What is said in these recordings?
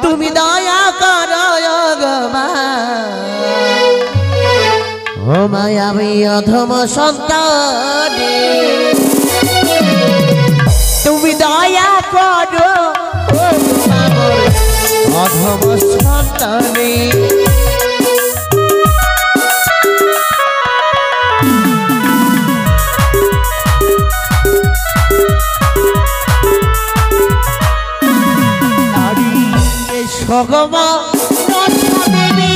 তুমি দয়া করো গো মা ও মায়া আমি অধম সন্তান তুমি দয়া করো ও মা অধম সন্তানে ভগবা দেবী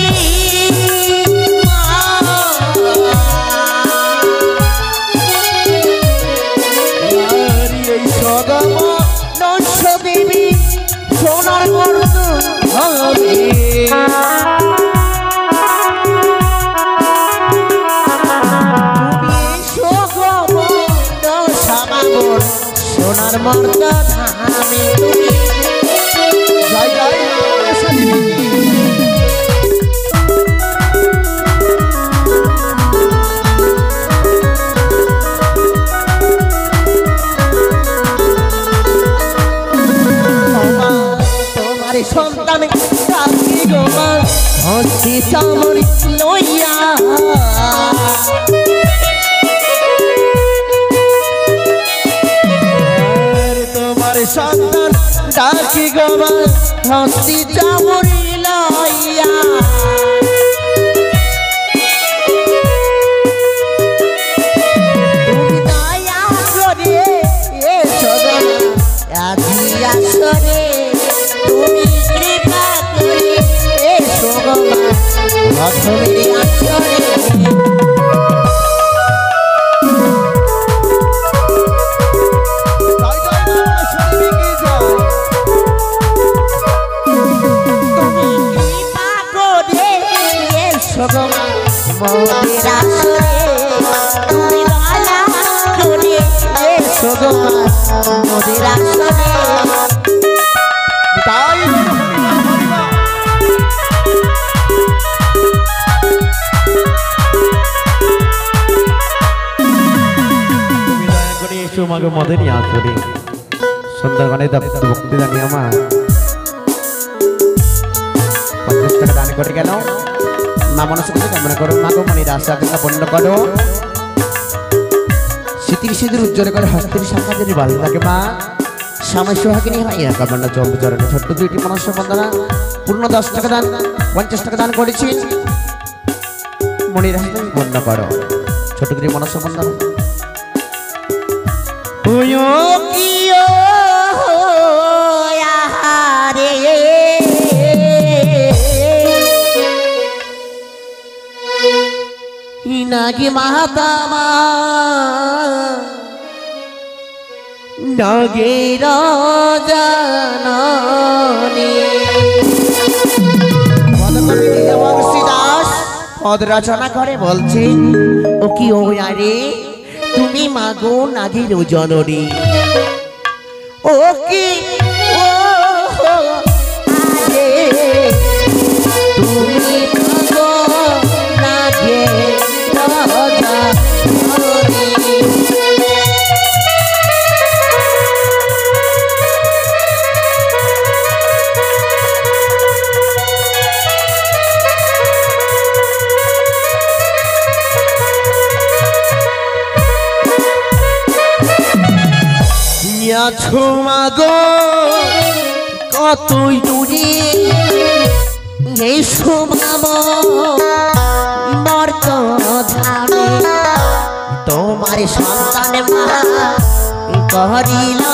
দেবী সোনার মর্দন হবে সোনার মর্দন আমি তুমি জয় জয় সন্তান রাখি গো মা হস্তি চামড়ি লইয়া তোমার সন্তান রাখি গো মা হস্তি চামড়ি লইয়া তুমি দয়া করে এসো গো আজি আসরে তুমি কৃপা করে এসো গো মা অধমের আচরে তুমি কৃপা করে এসো গো মা মোদের আচরে তুমি দয়া করে এসো গো মা মোদের আচরে তাই মাকে মদে নিয়ে আসলে সুন্দরবনে ভক্তি জানি আমার 50 টাকা দান করে গেল মা মনস্ক কামনা করো মাগো মনির আশা আকাঙ্ক্ষা পূর্ণ করো স্মৃতির সিঁদুর উজ্জ্বল করে হস্তের শাখা যদি ভালো থাকে মা স্বামী সোহাগিনী হাইয়া কামনা চরণে ছোট্ট দুইটি মনস্ক বন্দনা পূর্ণ 10 টাকা দান 50 টাকা দান করেছি মনির আশা পূর্ণ করো ছোট দুটি মনস্ক বন্দনা নাগি মাতামা নাগের জাননী পদ রচনা করে বলছেন ও কি ও আরে তুমি মাগো নাগের জননী ও কি ও আরে তুমি মাগো নাগের মাগো কতই দূরে এই শুভাম মর্ত ধামে তোমার সন্তান মা করিল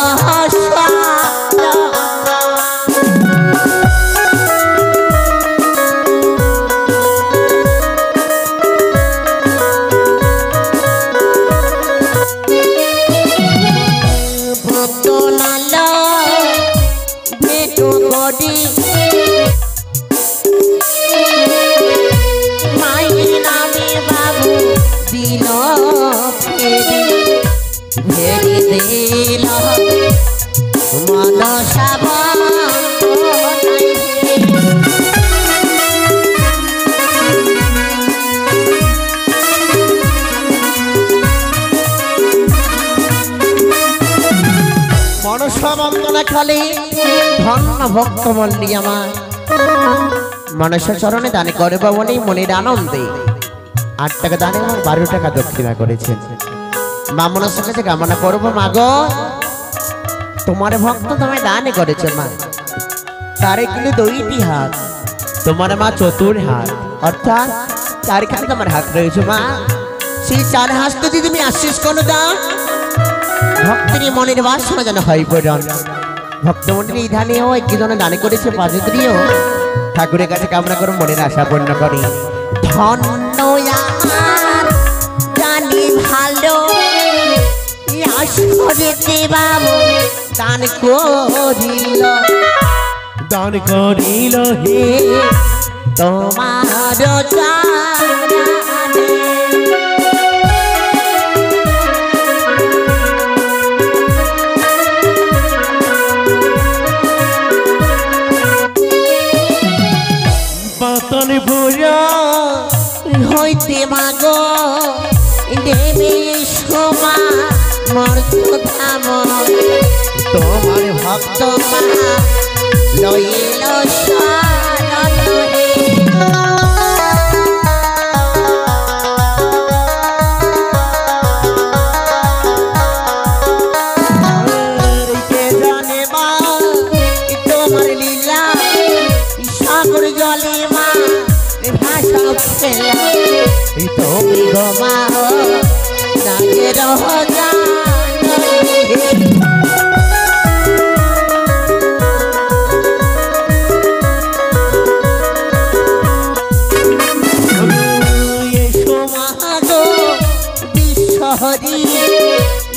মনসা বন্দনা খালি ধন্য ভক্ত মন্ডলী আমার মানুষের চরণে দান করে বলেই মনের আনন্দে 8 টাকা দান এবং 12 টাকা দক্ষিণা করেছেন। মা মনসার কাছে কামনা করবো, মা গো তোমার ভক্ত তোমায় দান করেছে মা, তারে কিন্তু 2টি হাত, তোমার মা চতুর হাত, অর্থাৎ 4খানে তোমার হাত রয়েছে মা। সেই 4 হাত যদি তুমি আশীষ করো দাও, ভক্তের মনের বাসনা যেন হয় পূরণ। ভক্তমন্ডলী এই ধানেও একটি জন দান করেছে 5 দিও, ঠাকুরের কাছে কামনা করো মনের আশা পূর্ণ করি। ধন্য আমার জানি ভালো আসরেতে বাবু দান করিল হে তোমার পাতন ভুজা হইতে মাগো দেবে সোমা মর্যাদাম তোমার ভক্ত মা লইল শরণ রে। কে জানে মা তোমার লীলা, সাগর জলে মা ভাষা ফেলা, তুমি গো মা নাগে রহ বিশ্বহরি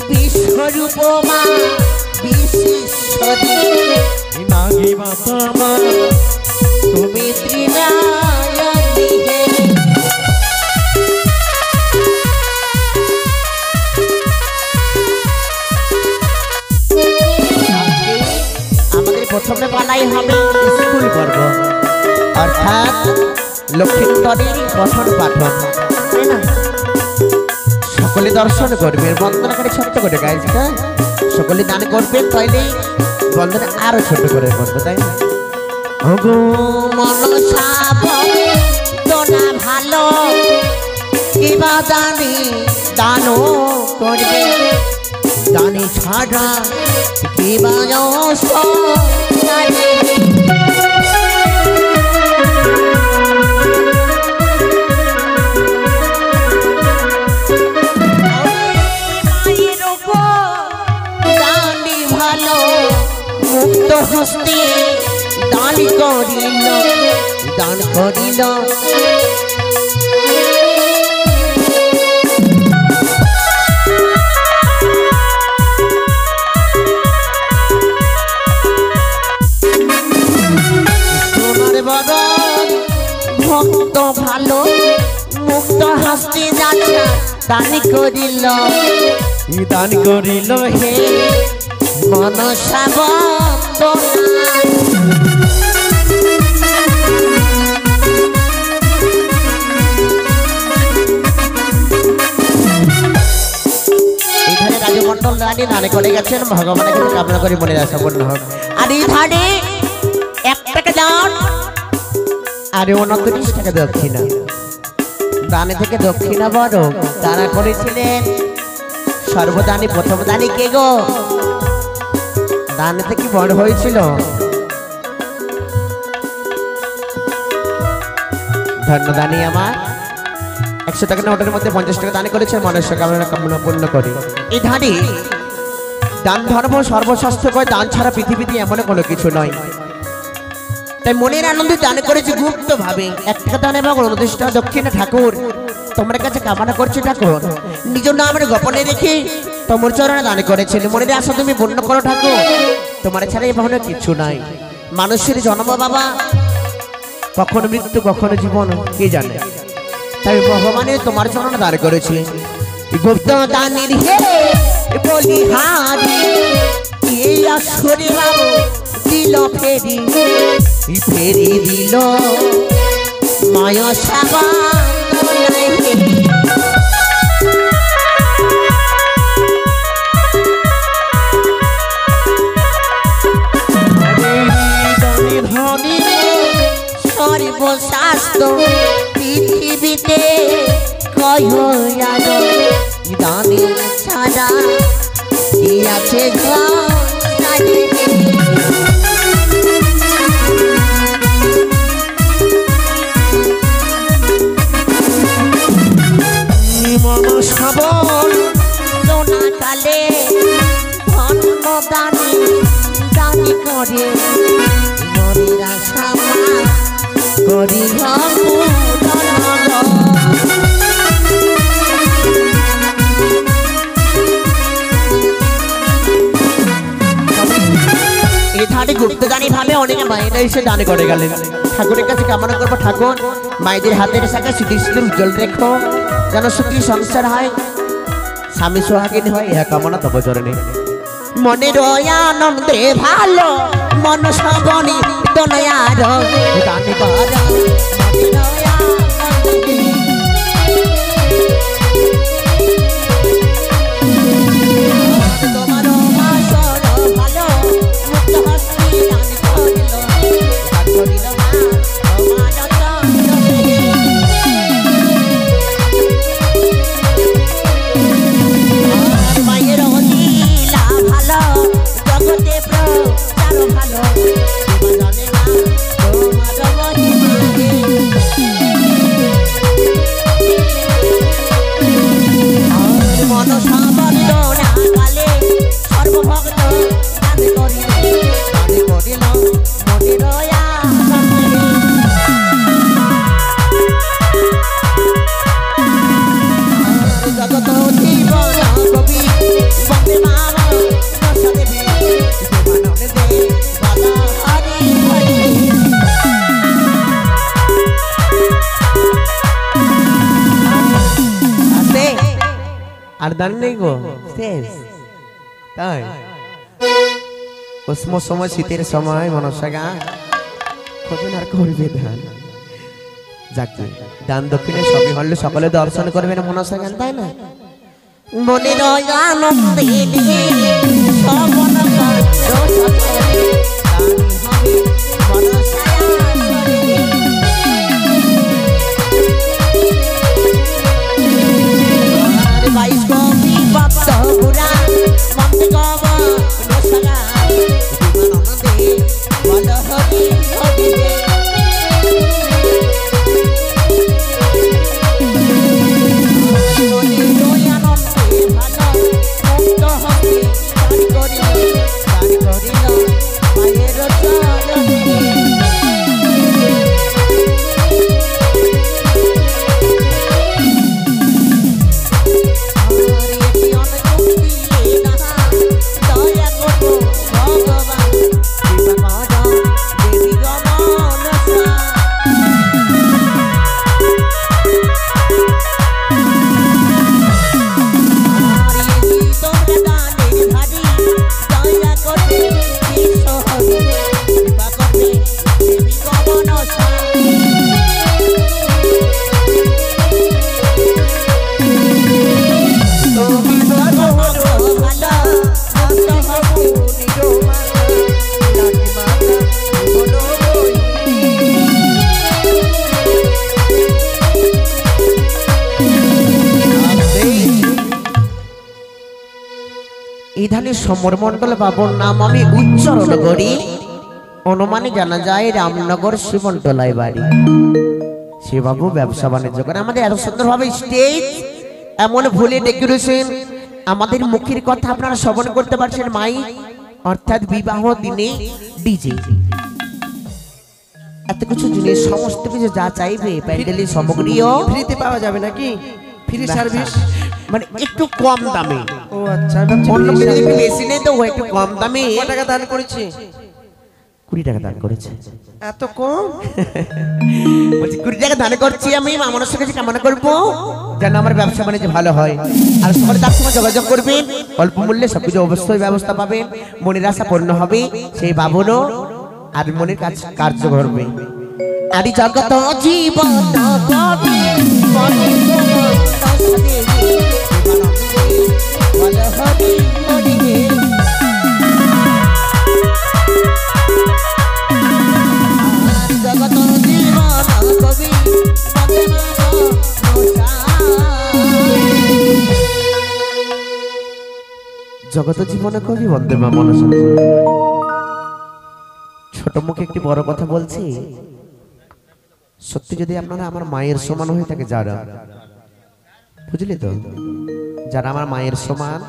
বিশ্বরূপ মা বিশ্বরী মাগি মাতা মা তুমি ত্রিনয়নী হে। আমাদের প্রথমে পালাই হবে স্কুল পর্ব, অর্থাৎ লক্ষ্মীন্দরের পঠন পাঠন, তাই না? সকলে দর্শন করবে, বন্দনা করে ছোট্ট করে গাইজটা সকলে দান করবে, তাইলে বন্দনা আরো ছোট করে করবো, তাই না? মনসা তোনা ভালো কিবা জানি দানও করবে, দানি ছাড়া কিবা দানি ভালো মুক্ত হস্তে দান করিল সোনার বদন ভক্ত ভালো মুক্ত হস্তে যাচ্ছে দান করিল হে মনসা বন্দনা। রাজমন্ডল রানী দানে করে গেছেন, ভগবানের কাছে কামনা করি মনের আশা পূর্ণ হোক। আর এই ধানে 1 টাকা দান আর 29 টাকা দক্ষিণা, দানে থেকে দক্ষিণা বড় তারা করেছিলেন সর্বদানী প্রথম দানী কে গো? দানে থেকে বড় হয়েছিল ধন্যদানী আমার 100 টাকা নোটের মধ্যে 50 টাকা দান করেছে, মানুষের কামনা পূর্ণ করি। এই ধানে দান ধর্ম সর্বস্বাস্থ্যকর, দান ছাড়া পৃথিবীতে এমন কোনো কিছু নয়, তাই মনের আনন্দে দান করেছে গুপ্ত ভাবে। 1 টাকা দান এবং 29 টাকা দক্ষিণা ঠাকুর তোমার কাছে কামনা করছে, ঠাকুর নিজ নামের গোপনে রেখে তোমার চরণে দান করেছেন, মনের আশা তুমি পূর্ণ করো ঠাকুর, তোমার ছাড়া এই ভাবনা কিছু নাই। মানুষের জন্ম বাবা, কখনো মৃত্যু কখনো জীবন কে জানে, তাই ভগবানের তোমার চরণে দান করেছে। গুপ্ত দানের হে বলি হারি এই আসরে বাবু দিল ফেরি দিল মায়া সাবা সর্বশাস্ত্র পৃথিবীতে কয়য়ার দানি ছাড়া কি আছে ঘর মনসা বল সোনা কালে ধন্য দানি দানি করে মনের আশা করি এই ধারে গুপ্ত দানি ভাবে অনেকে মায়েরা এসে দান করে গেলেন। ঠাকুরের কাছে কামনা করবো, ঠাকুর মায়েদের হাতের শাখা স্মৃতি উজ্জ্বল রেখো, যেন সুখী সংসার হয়, স্বামী সোহাগিনী হয়, ইহা কামনা তব চরণে। মনের আনন্দে ভালো মন সবনি দনয়ার দানি বারা আর দান নেই গো শেষ তাই। উষ্ম সময় শীতের সময় মনসা গা কজন আর করবে ধান, যাকে দান দক্ষিণে সবই হলে সকলে দর্শন করবে না মনসা গান, তাই না? মনের আনন্দে ইধানের সমরমণ্ডল বাবুর নাম আমি উচ্চারণ করি, অনুমানে জানা যায় রামনগর শিবনটলায় বাড়ি। শিববাবু ব্যবসা বাণিজ্য করে, আমাদের এত সুন্দরভাবে স্টেজ এমন ভুলে ডেকোরেশন, আমাদের মুখের কথা আপনারা শ্রবণ করতে পারছেন মাইক, অর্থাৎ বিবাহ দিনে ডিজে, এত কিছু জিনিস সমস্ত কিছু যা চাইবে প্যান্ডেলের সামগ্রীও ফ্রিতে পাওয়া যাবে নাকি? ফ্রি সার্ভিস মানে একটু কম দামে। ও আচ্ছা, অন্য কিছু একটু বেশি নেই তো একটু কম দামে। কত টাকা দান করেছে? 20 টাকা দান করেছে। এত কম? বলছি 20 টাকা দান করছি আমি মানুষের কাছে কামনা করবো যেন আমার ব্যবসা বাণিজ্য ভালো হয়, আর সকলে তার সঙ্গে যোগাযোগ করবেন, অল্প মূল্যে সবকিছু অবশ্যই ব্যবস্থা পাবেন, মনের আশা পূর্ণ হবে, সেই বাবনও আর মনের কাজ কার্য করবে। আদি জগত জীবন কবি মনে জগত জীবন জগত জীবনে কবি বন্দে মা মনসা। ছোট মুখে একটি বড় কথা বলছি, সত্যি যদি আপনারা আমার মায়ের সমান হয়ে থাকে যারা, বুঝলি তো, যারা আমার মায়ের সমান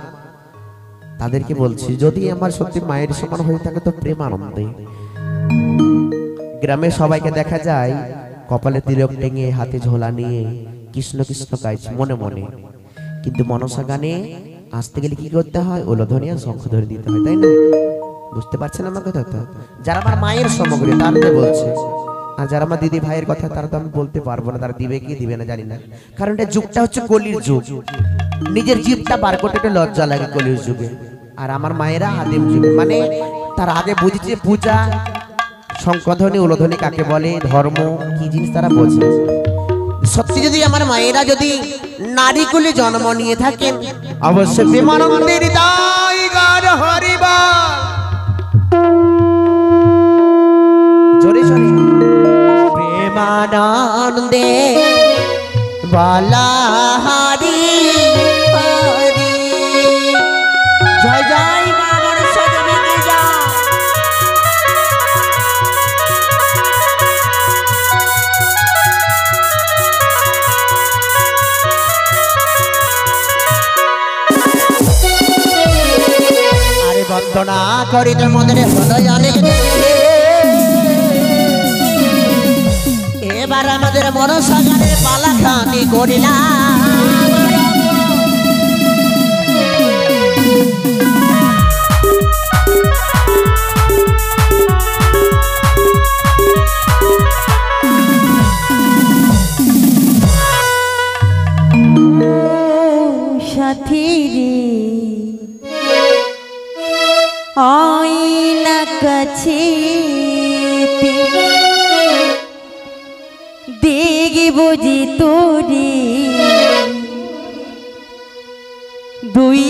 তাদেরকে বলছি, যদি আমার সত্যি মায়ের সমান হয়ে থাকে তো প্রেম আনন্দে। গ্রামে সবাইকে দেখা যায় কপালে তিলক টেঙে হাতে ঝোলা নিয়ে কৃষ্ণ কৃষ্ণ গাইছে মনে মনে, কিন্তু মনসা গানে আসতে গেলে কি করতে হয়? ওলধ্বনি আর শঙ্খ ধরে দিতে হয়, তাই না? বুঝতে পারছেন আমার কথা? তো যারা আমার মায়ের সমগ্রী তারা বলছে, আর যারা আমার দিদি ভাইয়ের কথা তারা তো আমি বলতে পারবো না, তারা দিবে কি দিবে না জানি না, কারণ এটা যুগটা হচ্ছে কলির যুগ। নিজের জীবটা বার করতে একটু লজ্জা লাগে কলির যুগে। আর আমার মায়েরা আদিম যুগে, মানে তার আগে বুঝেছে পূজা, শঙ্খধ্বনি উলধ্বনি কাকে বলে, ধর্ম কি জিনিস তারা বোঝে। সত্যি যদি আমার মায়েরা যদি নারী কুলে জন্ম নিয়ে থাকেন, অবশ্যই প্রেমানন্দের হৃদয় গান হরিবল, জোরে জোরে প্রেমানন্দে বালা হরি হরি, জয় জয় মা মনসা দেবী কি জয়। আরে বন্দনা করি তোমাদের হৃদয় অনেক, এবার আমাদের মনসা গানের পালা খানি করিলাম। সাথী রে আয়না কাছে দেখব যে তোরে দুই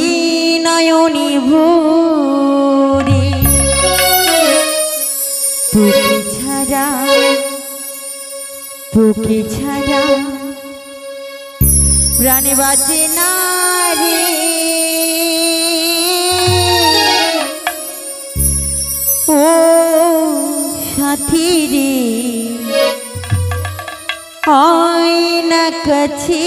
নয়নি ভরে, তোকে ছাড়া প্রাণে বাঁচে না রে। ও সাথী রে আয়না কাছে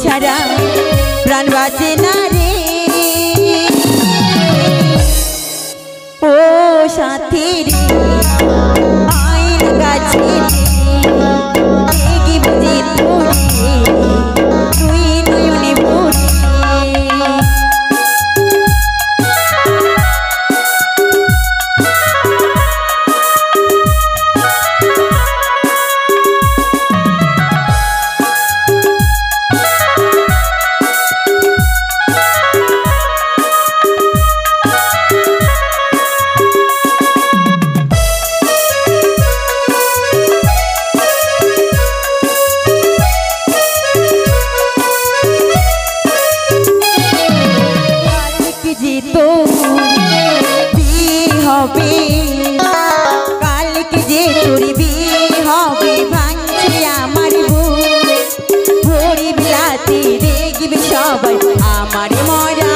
ছাড়া প্রাণ বাঁচে না রে। ও সাথী রে আয়না কাছে দেখি বুঝি তোরে তুই নয়নে ভরে। কালকে যে তোর বিয়ে হবে ভাঙছে আমার ভরি বিলাতে দেখবে সবাই আমার মরা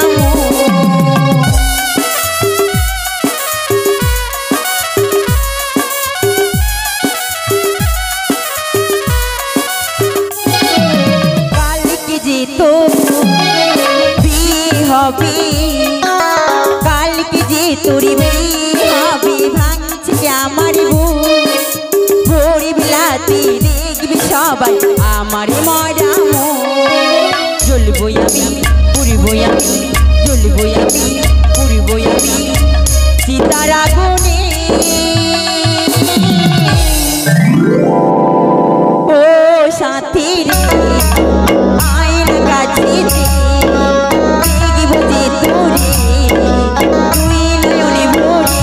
কালকে যে তোর বিয়ে হবে, কালকে যে তোর বিয়ে হবে ভাঙছে আমার আমারে মরা জ্বলবই আমি পুড়বই আমি জ্বলবই আমি পুড়বই আমি চিতার আগুনে ও সাথী রে আইন কাছে দেখব যে তোরে তুই নয়নে ভরে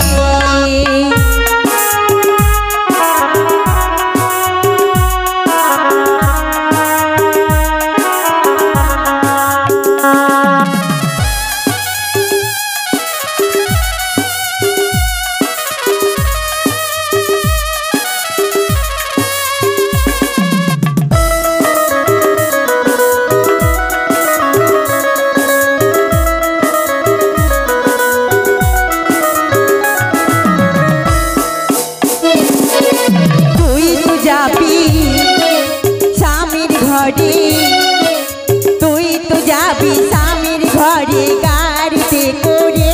তুই তো যাবি স্বামীর ঘরে গাড়িতে করে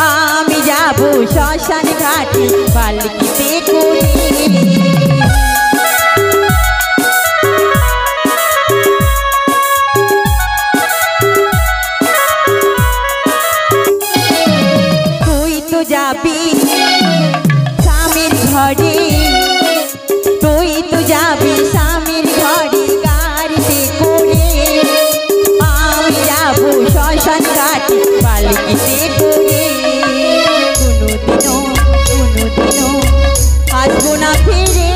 আমি যাব শ্মশান ঘাটে পালকিতে করে তুই তো যাবি স্বামীর ঘরে তুই তো যাবি স্বামীর ঘরে গাড়িতে করে আমি যাব শ্মশান ঘাটে পালকিতে করে কোনোদিনও আসবো না ফিরে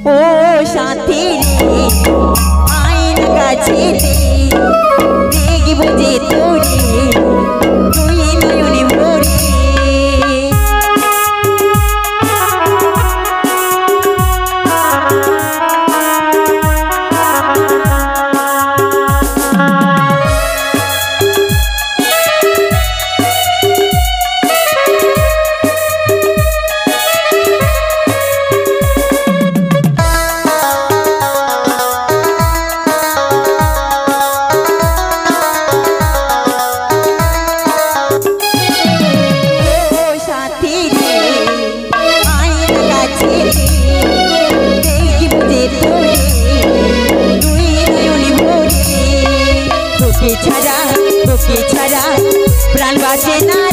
ও সাথী রে আইন কাছে দেখব যে তোরে তুই নয়নে ভরে তোকে ছাড়া প্রাণ বাঁচে না